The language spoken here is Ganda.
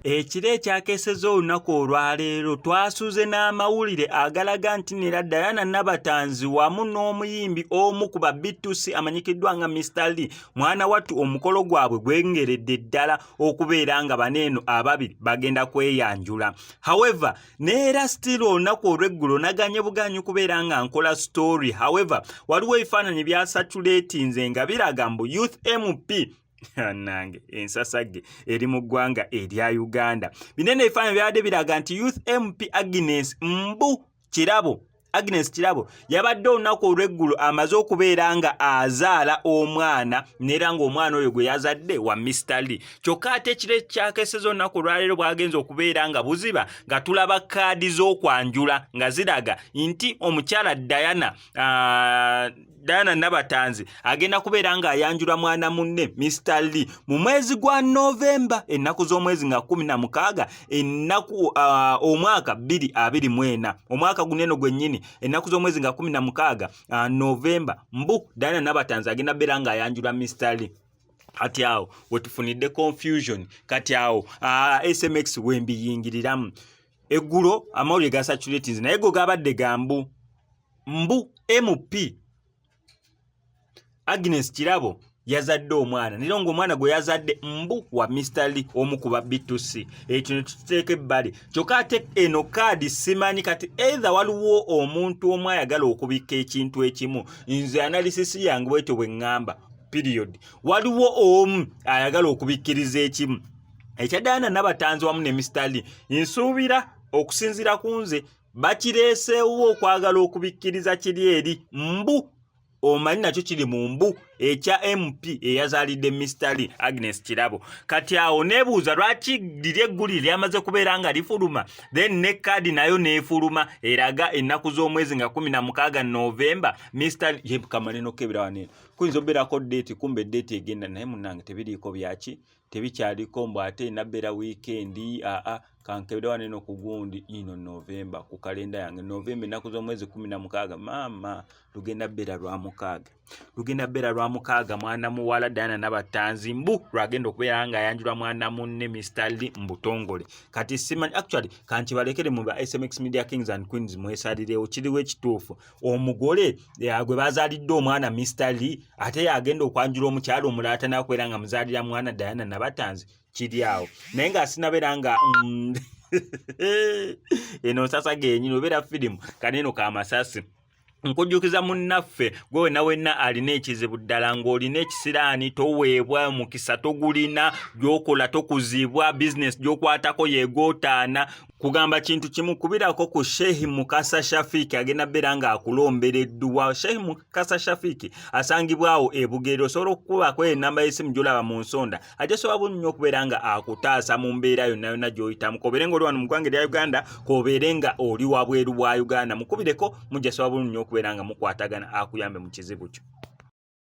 ekiro ekyakeseza olunaku olwaleero twasuuze n'amawulire agalaga nti nera Diana Nabatanzi wamu n'omuyimbi omu ku ba B2C amanyikiddwa nga Mr. Lee mwana wattu omukolo gwabwe gwengeredde ddala okubeera nga baneeno ababiri bagenda kweyanjula. However, neera still olunaku olw'eggulo naganye buganyi kubeera nga nkola story. However, waliwo ebifaananyi byasatulatinze nga biraga mbu Youth MP nange ensasage eri mu ggwanga erya Uganda. Binene ebifaananyi byabadde biraga nti Youth MP Agnes Kirabo yabadde olunaku olw'eggulu amaze okubeera nga azaala omwana neera ng'omwana oyo gwe yazadde wa Mr. Lee. Kyokka ate ekiro ekyakeseza olunaku olwaleero bwagenza okubeera nga buziba nga tulaba kaadi z'okwanjula nga ziraga nti omukyala Diana Nabatanzi agenda kubeera nga ayanjula mwana munne Mr. Lee mu mwezi gwa November ennaku z'omwezi nga 16 ennaku omwaka 2024 omwaka guneno gwennyini ennaku z'omwezi nga 16 November mbu Diana Nabatanzi agenda beera nga ayanjula Mr. Lee. Kati awo wetufunidde confusion kati awo SMX wembiyingiriramu eggulo amawulire ga saturations naye go gabadde gambu mbu MP Agnes Kirabo yazadde omwana nero ng'omwana gwe yazadde mbu wa Mr. Lee omu ku ba B2C. Ekyo tuteeka ebbali kyokka ate eno kaadi simanyi kati either waliwo omuntu omu ayagala okubikka ekintu ekimu nze analysis yange bwetyo bwe ŋŋamba period waliwo omu ayagala okubikkiriza ekimu ekya Diana Nabatanzi wamu ne Mr. Lee nsuubira okusinziira ku nze bakireeseewo okwagala okubikkiriza kiri eri mbu omanyi nakyo kiri mu mbu ekya MP eyazaalidde Mr. Lee Agnes Kirabo. Kati awo neebuuza lwaki liri egguli lyamaze kubeera nga lifuluma then ne kaadi nayo neefuluma eraga ennaku z'omwezi nga 16 November Mr. Lee yebkamaneno kebirawaneno kuyinza obeerako date kumbe date egenda naye munnange tebiriiko byaki tebikyaliko mbu ate nabbeera weekendi kankebera waneno ku gundi ino November ku kalenda yange November ennaku z'omwezi 16 mama lugenda bbeera lwa mukaaga mwana muwala Diana Nabatanzi mbu lwagenda okubeera nga ayanjula mwana munne Mr. Lee mbutongole. Kati simanyi actually kankibalekere mu ba SMX Media Kings and Queens mwesalirewo kiriwo ekituufu omugole gwe bazaalidde omwana Mr. Lee ate yagenda okwanjula omukyalo omulala tanakubeera nga muzaalira mwana Diana Nabatanzi kiri awo naye nga sinabeera nga eno sasa genyini obeera firimu kaneno ka masasi nkujjukiza munnaffe gwe wenna alina ekizibu ddala ng'olina ekisiraani toweebwa mukisa togulina gyokola tokuzibwa bizinesi gyokwatako yeegootaana kugamba kintu kimu kubirako ku Sheikh Mukasa Shafiki agenda beera nga akulombereddwa. Sheikh Mukasa Shafiki asangibwawo ebugerero osobola okukubako enamba y'essimu gy'olaba mu nsonda ate sobola nnyo okubeera nga akutaasa mu mbeera yonna gy'oyitamu kobeere nga oli wano mu ggwanga erya Uganda kobeere nga oli wabweru bwa Uganda mukubireko mujja sobola nnyo okubeera nga mukwatagana akuyambe mu kizibu kyo.